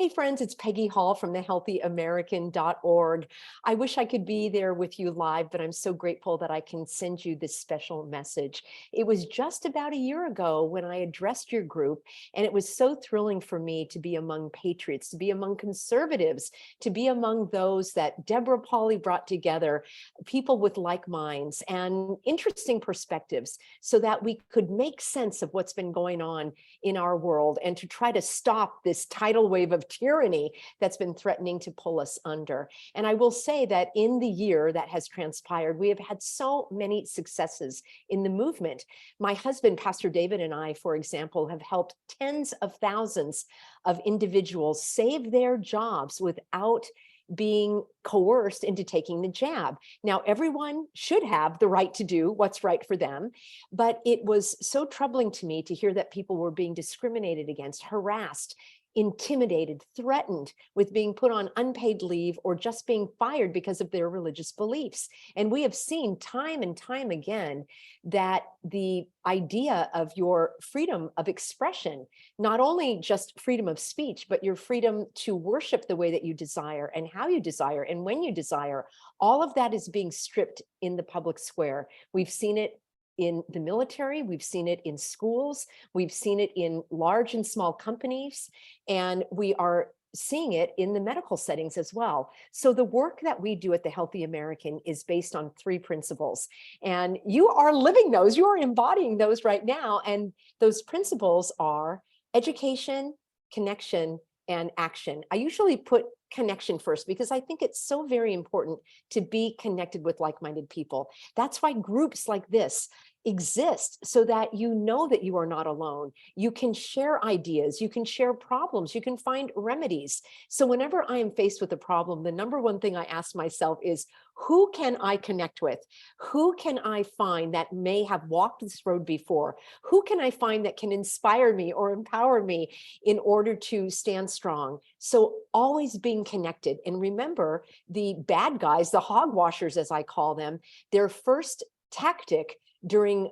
Hey friends, it's Peggy Hall from thehealthyamerican.org. I wish I could be there with you live, but I'm so grateful that I can send you this special message. It was just about a year ago when I addressed your group, and it was so thrilling for me to be among patriots, to be among conservatives, to be among those that Deborah Pauly brought together, people with like minds and interesting perspectives so that we could make sense of what's been going on in our world and to try to stop this tidal wave of tyranny that's been threatening to pull us under. And I will say that in the year that has transpired, we have had so many successes in the movement. My husband, Pastor David, and I, for example, have helped tens of thousands of individuals save their jobs without being coerced into taking the jab. Now, everyone should have the right to do what's right for them, but it was so troubling to me to hear that people were being discriminated against, harassed, intimidated, threatened with being put on unpaid leave or just being fired because of their religious beliefs. And we have seen time and time again that the idea of your freedom of expression, not only just freedom of speech, but your freedom to worship the way that you desire and how you desire and when you desire, all of that is being stripped in the public square. We've seen it in the military, we've seen it in schools, we've seen it in large and small companies, and we are seeing it in the medical settings as well. So the work that we do at the Healthy American is based on three principles, and you are living those, you are embodying those right now. And those principles are education, connection, and action. I usually put connection first because I think it's so very important to be connected with like-minded people. That's why groups like this exist, so that you know that you are not alone. You can share ideas, you can share problems, you can find remedies. So whenever I am faced with a problem, the number one thing I ask myself is, who can I connect with? Who can I find that may have walked this road before? Who can I find that can inspire me or empower me in order to stand strong? So always being connected. And remember, the bad guys, the hogwashers, as I call them, their first tactic during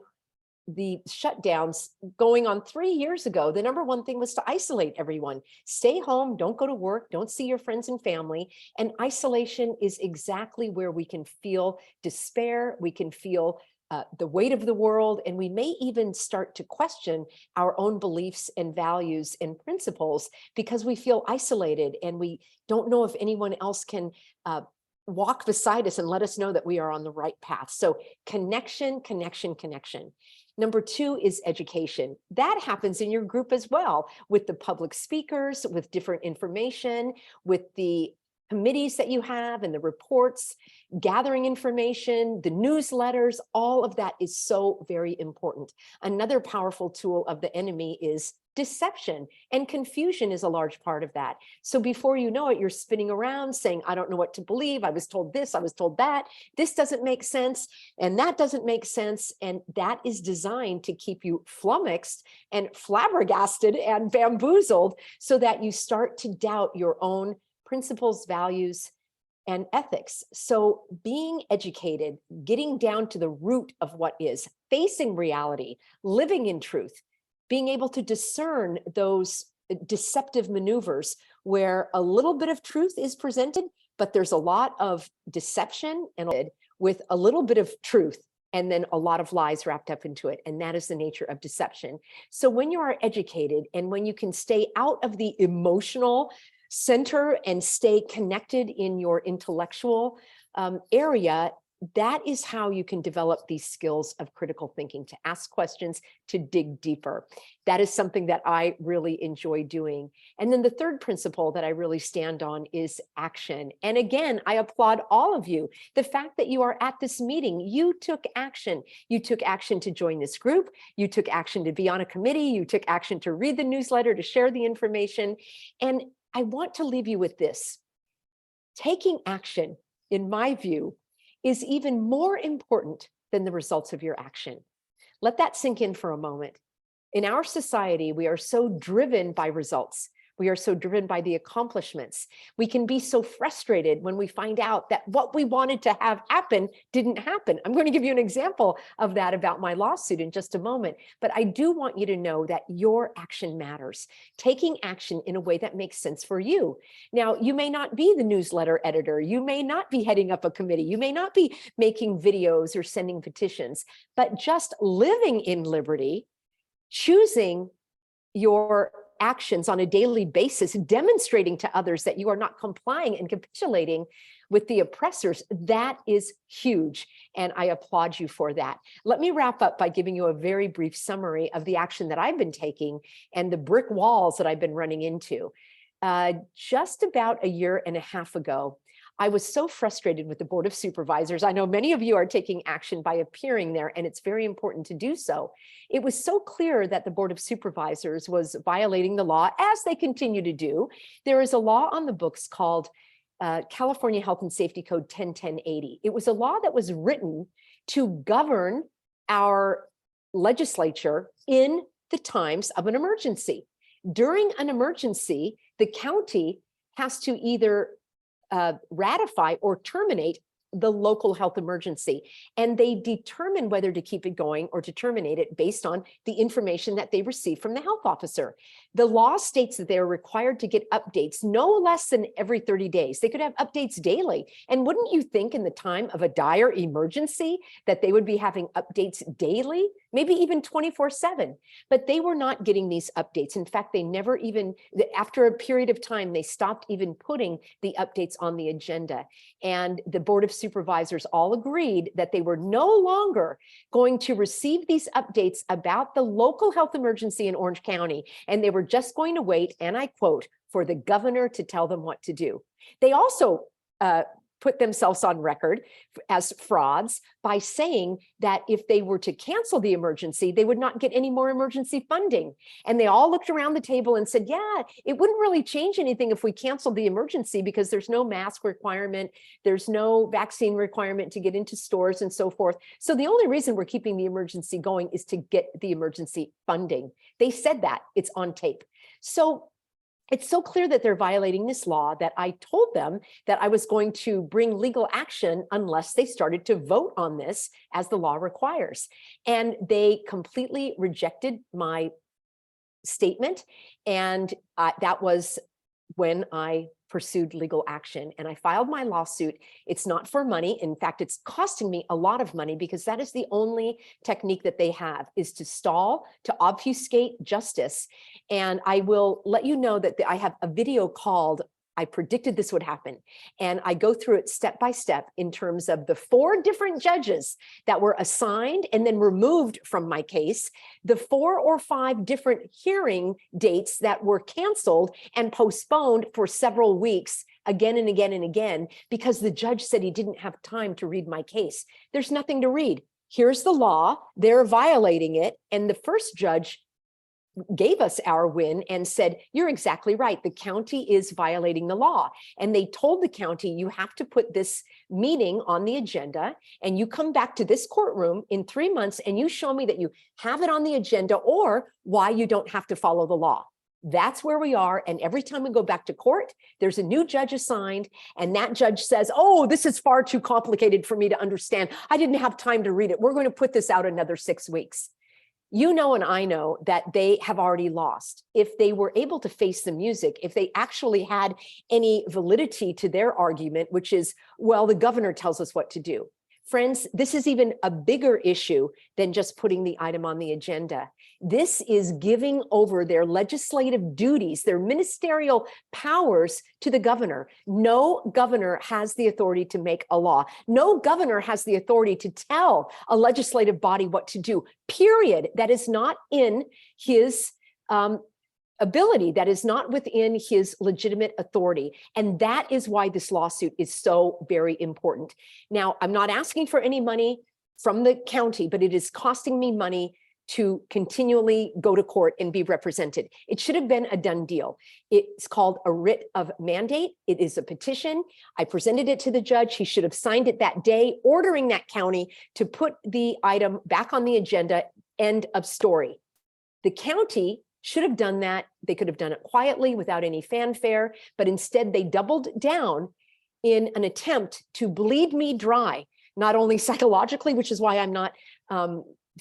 the shutdowns going on 3 years ago, the number one thing was to isolate everyone. Stay home, don't go to work, don't see your friends and family. And isolation is exactly where we can feel despair, we can feel the weight of the world, and we may even start to question our own beliefs and values and principles because we feel isolated and we don't know if anyone else can walk beside us and let us know that we are on the right path. So connection, connection, connection. Number two is education. That happens in your group as well, with the public speakers, with different information, with the committees that you have and the reports, gathering information, the newsletters, all of that is so very important. Another powerful tool of the enemy is deception, and confusion is a large part of that. So before you know it, you're spinning around saying, I don't know what to believe. I was told this, I was told that. This doesn't make sense, and that doesn't make sense. And that is designed to keep you flummoxed and flabbergasted and bamboozled so that you start to doubt your own principles, values, and ethics. So being educated, getting down to the root of what is, facing reality, living in truth, being able to discern those deceptive maneuvers where a little bit of truth is presented, but there's a lot of deception and with a little bit of truth and then a lot of lies wrapped up into it. And that is the nature of deception. So when you are educated and when you can stay out of the emotional center and stay connected in your intellectual area, that is how you can develop these skills of critical thinking, to ask questions, to dig deeper. That is something that I really enjoy doing. And then the third principle that I really stand on is action. And again, I applaud all of you. The fact that you are at this meeting, you took action. You took action to join this group. You took action to be on a committee. You took action to read the newsletter, to share the information. And I want to leave you with this. Taking action, in my view, is even more important than the results of your action. Let that sink in for a moment. In our society, we are so driven by results. We are so driven by the accomplishments. We can be so frustrated when we find out that what we wanted to have happen didn't happen. I'm going to give you an example of that about my lawsuit in just a moment. But I do want you to know that your action matters. Taking action in a way that makes sense for you. Now, you may not be the newsletter editor. You may not be heading up a committee. You may not be making videos or sending petitions, but just living in liberty, choosing your actions on a daily basis, demonstrating to others that you are not complying and capitulating with the oppressors, that is huge. And I applaud you for that. Let me wrap up by giving you a very brief summary of the action that I've been taking and the brick walls that I've been running into. Just about a year and a half ago, I was so frustrated with the Board of Supervisors. I know many of you are taking action by appearing there, and it's very important to do so. It was so clear that the Board of Supervisors was violating the law, as they continue to do. There is a law on the books called California Health and Safety Code 101080. It was a law that was written to govern our legislature in the times of an emergency. During an emergency, the county has to either ratify or terminate the local health emergency. And they determine whether to keep it going or to terminate it based on the information that they receive from the health officer. The law states that they're required to get updates no less than every 30 days. They could have updates daily. And wouldn't you think in the time of a dire emergency that they would be having updates daily, maybe even 24/7? But they were not getting these updates. In fact, they never even, after a period of time, they stopped even putting the updates on the agenda. And the Board of Supervisors all agreed that they were no longer going to receive these updates about the local health emergency in Orange County. And they were just going to wait, and I quote, for the governor to tell them what to do. They also put themselves on record as frauds by saying that if they were to cancel the emergency, they would not get any more emergency funding. And they all looked around the table and said, yeah, it wouldn't really change anything if we canceled the emergency because there's no mask requirement, there's no vaccine requirement to get into stores and so forth. So the only reason we're keeping the emergency going is to get the emergency funding. They said that, it's on tape. So it's so clear that they're violating this law that I told them that I was going to bring legal action unless they started to vote on this as the law requires. And they completely rejected my statement. And that was when I pursued legal action and I filed my lawsuit. It's not for money. In fact, it's costing me a lot of money because that is the only technique that they have, is to stall, to obfuscate justice. And I will let you know that I have a video called I predicted this would happen. And I go through it step by step in terms of the 4 different judges that were assigned and then removed from my case, the 4 or 5 different hearing dates that were canceled and postponed for several weeks again and again and again, because the judge said he didn't have time to read my case. There's nothing to read. Here's the law, they're violating it. And the first judge gave us our win and said, you're exactly right. The county is violating the law. And they told the county, you have to put this meeting on the agenda and you come back to this courtroom in 3 months and you show me that you have it on the agenda or why you don't have to follow the law. That's where we are. And every time we go back to court, there's a new judge assigned. And that judge says, oh, this is far too complicated for me to understand. I didn't have time to read it. We're going to put this out another 6 weeks. You know, and I know that they have already lost. If they were able to face the music, if they actually had any validity to their argument, which is, well, the governor tells us what to do. Friends, this is even a bigger issue than just putting the item on the agenda. This is giving over their legislative duties, their ministerial powers to the governor. No governor has the authority to make a law. No governor has the authority to tell a legislative body what to do, period. That is not in his ability, that is not within his legitimate authority. And that is why this lawsuit is so very important. Now, I'm not asking for any money from the county, but it is costing me money to continually go to court and be represented. It should have been a done deal. It's called a writ of mandate. It is a petition. I presented it to the judge. He should have signed it that day, ordering that county to put the item back on the agenda. End of story. The county should have done that. They could have done it quietly without any fanfare, but instead they doubled down in an attempt to bleed me dry, not only psychologically, which is why I'm not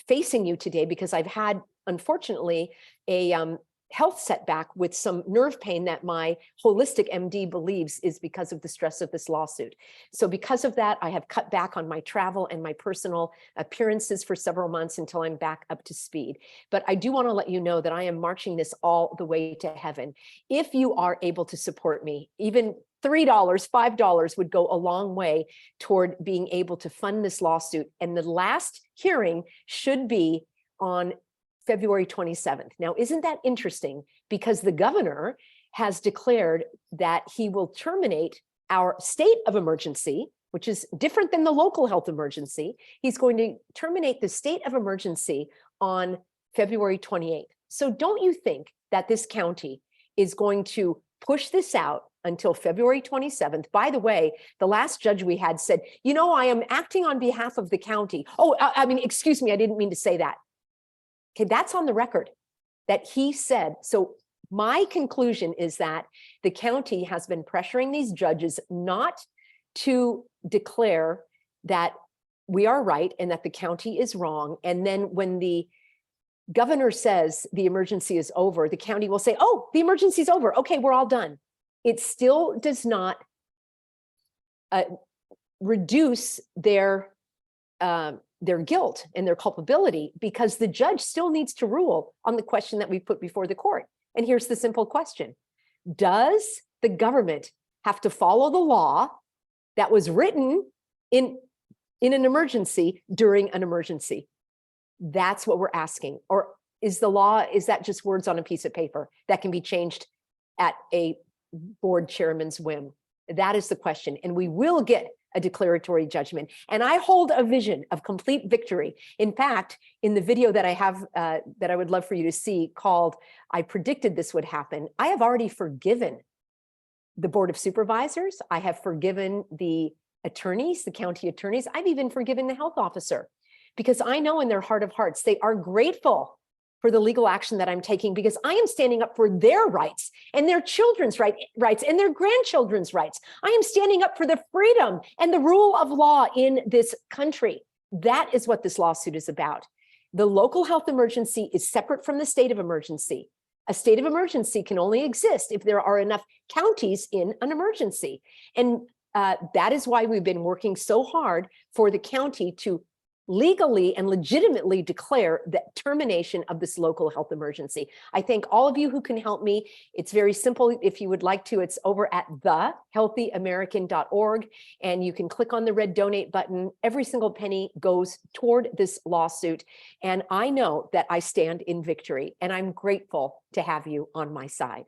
facing you today, because I've had, unfortunately, a health setback with some nerve pain that my holistic MD believes is because of the stress of this lawsuit. So because of that, I have cut back on my travel and my personal appearances for several months until I'm back up to speed. But I do want to let you know that I am marching this all the way to heaven. If you are able to support me, even $3, $5 would go a long way toward being able to fund this lawsuit. And the last hearing should be on February 27th. Now, isn't that interesting? Because the governor has declared that he will terminate our state of emergency, which is different than the local health emergency. He's going to terminate the state of emergency on February 28th. So don't you think that this county is going to push this out until February 27th? By the way, the last judge we had said, you know, I am acting on behalf of the county. Oh, I mean, excuse me, I didn't mean to say that. Okay, that's on the record that he said. So my conclusion is that the county has been pressuring these judges not to declare that we are right and that the county is wrong. And then when the governor says the emergency is over, the county will say, oh, the emergency is over. Okay, we're all done. It still does not reduce their guilt and their culpability, because the judge still needs to rule on the question that we put before the court. And here's the simple question. Does the government have to follow the law that was written in an emergency during an emergency? That's what we're asking. Or is the law, is that just words on a piece of paper that can be changed at a board chairman's whim? That is the question. And we will get a declaratory judgment. And I hold a vision of complete victory. In fact, in the video that I have, that I would love for you to see, called I Predicted This Would Happen, I have already forgiven the Board of Supervisors. I have forgiven the attorneys, the county attorneys. I've even forgiven the health officer, because I know in their heart of hearts, they are grateful for the legal action that I'm taking, because I am standing up for their rights and their children's rights and their grandchildren's rights. I am standing up for the freedom and the rule of law in this country. That is what this lawsuit is about. The local health emergency is separate from the state of emergency. A state of emergency can only exist if there are enough counties in an emergency. And that is why we've been working so hard for the county to legally and legitimately declare the termination of this local health emergency. I thank all of you who can help me. It's very simple. If you would like to, it's over at thehealthyamerican.org, and you can click on the red donate button. Every single penny goes toward this lawsuit. And I know that I stand in victory, and I'm grateful to have you on my side.